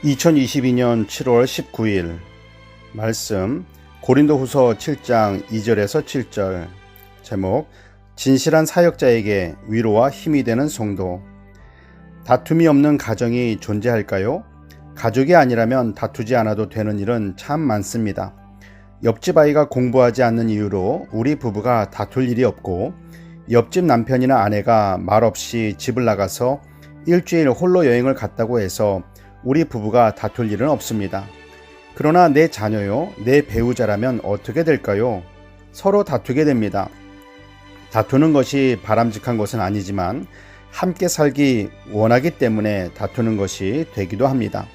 2022년 7월 19일 말씀 고린도후서 7장 2절에서 7절. 제목 진실한 사역자에게 위로와 힘이 되는 성도. 다툼이 없는 가정이 존재할까요? 가족이 아니라면 다투지 않아도 되는 일은 참 많습니다. 옆집 아이가 공부하지 않는 이유로 우리 부부가 다툴 일이 없고, 옆집 남편이나 아내가 말없이 집을 나가서 일주일 홀로 여행을 갔다고 해서 우리 부부가 다툴 일은 없습니다. 그러나 내 자녀요, 내 배우자라면 어떻게 될까요? 서로 다투게 됩니다. 다투는 것이 바람직한 것은 아니지만 함께 살기 원하기 때문에 다투는 것이 되기도 합니다.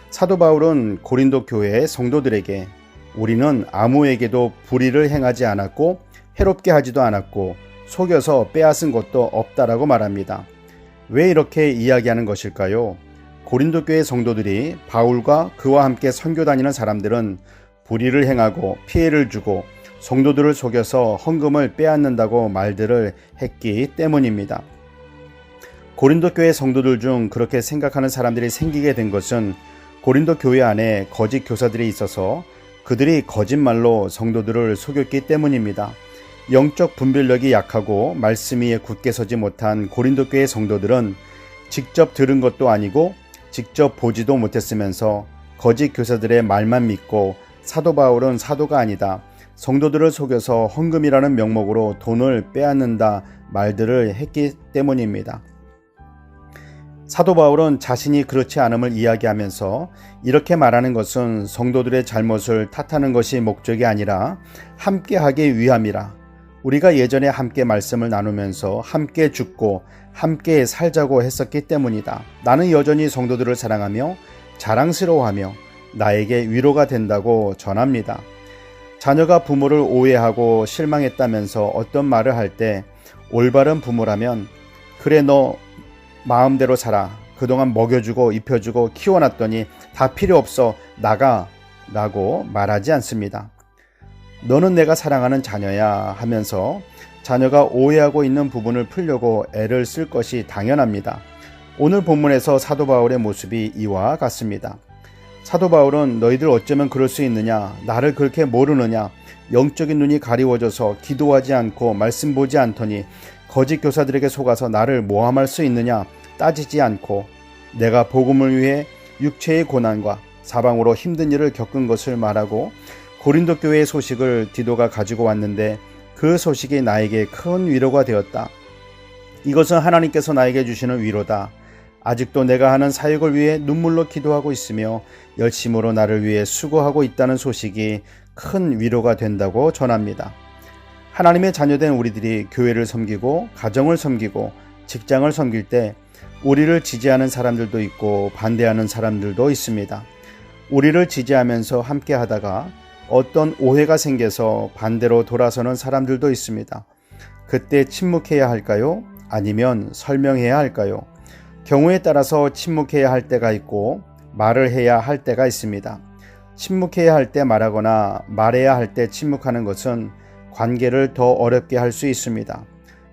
사도 바울은 고린도 교회의 성도들에게 우리는 아무에게도 불의를 행하지 않았고 해롭게 하지도 않았고 속여서 빼앗은 것도 없다라고 말합니다. 왜 이렇게 이야기하는 것일까요? 고린도 교회 성도들이 바울과 그와 함께 선교 다니는 사람들은 불의를 행하고 피해를 주고 성도들을 속여서 헌금을 빼앗는다고 말들을 했기 때문입니다. 고린도 교회 성도들 중 그렇게 생각하는 사람들이 생기게 된 것은 고린도 교회 안에 거짓 교사들이 있어서 그들이 거짓말로 성도들을 속였기 때문입니다. 영적 분별력이 약하고 말씀 위에 굳게 서지 못한 고린도 교회 성도들은 직접 들은 것도 아니고 직접 보지도 못했으면서 거짓 교사들의 말만 믿고 사도 바울은 사도가 아니다, 성도들을 속여서 헌금이라는 명목으로 돈을 빼앗는다 말들을 했기 때문입니다. 사도 바울은 자신이 그렇지 않음을 이야기하면서 이렇게 말하는 것은 성도들의 잘못을 탓하는 것이 목적이 아니라 함께하기 위함이라. 우리가 예전에 함께 말씀을 나누면서 함께 죽고 함께 살자고 했었기 때문이다. 나는 여전히 성도들을 사랑하며 자랑스러워하며 나에게 위로가 된다고 전합니다. 자녀가 부모를 오해하고 실망했다면서 어떤 말을 할 때 올바른 부모라면 그래, 너 마음대로 살아. 그동안 먹여주고 입혀주고 키워놨더니 다 필요 없어. 나가. 라고 말하지 않습니다. 너는 내가 사랑하는 자녀야 하면서 자녀가 오해하고 있는 부분을 풀려고 애를 쓸 것이 당연합니다. 오늘 본문에서 사도 바울의 모습이 이와 같습니다. 사도 바울은 너희들 어쩌면 그럴 수 있느냐? 나를 그렇게 모르느냐? 영적인 눈이 가리워져서 기도하지 않고 말씀 보지 않더니 거짓 교사들에게 속아서 나를 모함할 수 있느냐? 따지지 않고 내가 복음을 위해 육체의 고난과 사방으로 힘든 일을 겪은 것을 말하고 고린도 교회의 소식을 디도가 가지고 왔는데 그 소식이 나에게 큰 위로가 되었다. 이것은 하나님께서 나에게 주시는 위로다. 아직도 내가 하는 사역을 위해 눈물로 기도하고 있으며 열심으로 나를 위해 수고하고 있다는 소식이 큰 위로가 된다고 전합니다. 하나님의 자녀된 우리들이 교회를 섬기고 가정을 섬기고 직장을 섬길 때 우리를 지지하는 사람들도 있고 반대하는 사람들도 있습니다. 우리를 지지하면서 함께 하다가 어떤 오해가 생겨서 반대로 돌아서는 사람들도 있습니다. 그때 침묵해야 할까요? 아니면 설명해야 할까요? 경우에 따라서 침묵해야 할 때가 있고 말을 해야 할 때가 있습니다. 침묵해야 할 때 말하거나 말해야 할 때 침묵하는 것은 관계를 더 어렵게 할 수 있습니다.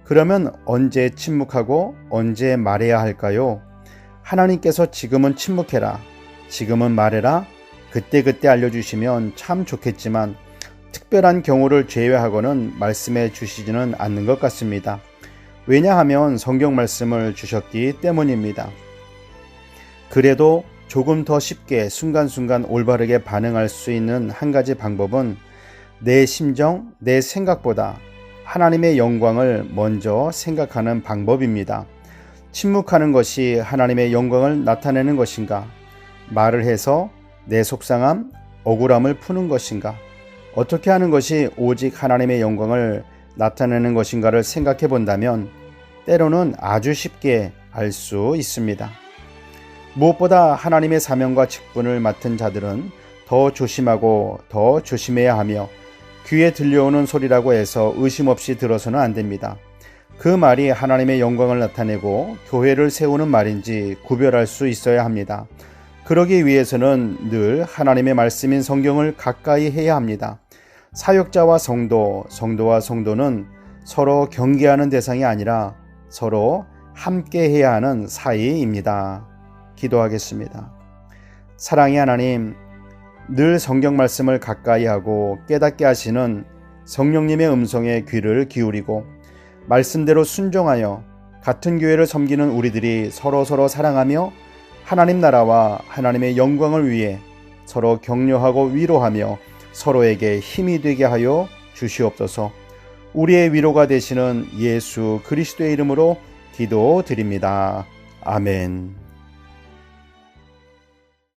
그러면 언제 침묵하고 언제 말해야 할까요? 하나님께서 지금은 침묵해라, 지금은 말해라, 그때그때 알려주시면 참 좋겠지만 특별한 경우를 제외하고는 말씀해 주시지는 않는 것 같습니다. 왜냐하면 성경 말씀을 주셨기 때문입니다. 그래도 조금 더 쉽게 순간순간 올바르게 반응할 수 있는 한 가지 방법은 내 심정, 내 생각보다 하나님의 영광을 먼저 생각하는 방법입니다. 침묵하는 것이 하나님의 영광을 나타내는 것인가? 말을 해서 내 속상함, 억울함을 푸는 것인가? 어떻게 하는 것이 오직 하나님의 영광을 나타내는 것인가를 생각해 본다면 때로는 아주 쉽게 알 수 있습니다. 무엇보다 하나님의 사명과 직분을 맡은 자들은 더 조심하고 더 조심해야 하며 귀에 들려오는 소리라고 해서 의심 없이 들어서는 안 됩니다. 그 말이 하나님의 영광을 나타내고 교회를 세우는 말인지 구별할 수 있어야 합니다. 그러기 위해서는 늘 하나님의 말씀인 성경을 가까이 해야 합니다. 사역자와 성도, 성도와 성도는 서로 경계하는 대상이 아니라 서로 함께 해야 하는 사이입니다. 기도하겠습니다. 사랑의 하나님, 늘 성경 말씀을 가까이 하고 깨닫게 하시는 성령님의 음성에 귀를 기울이고 말씀대로 순종하여 같은 교회를 섬기는 우리들이 서로서로 사랑하며 하나님 나라와 하나님의 영광을 위해 서로 격려하고 위로하며 서로에게 힘이 되게 하여 주시옵소서. 우리의 위로가 되시는 예수 그리스도의 이름으로 기도드립니다. 아멘.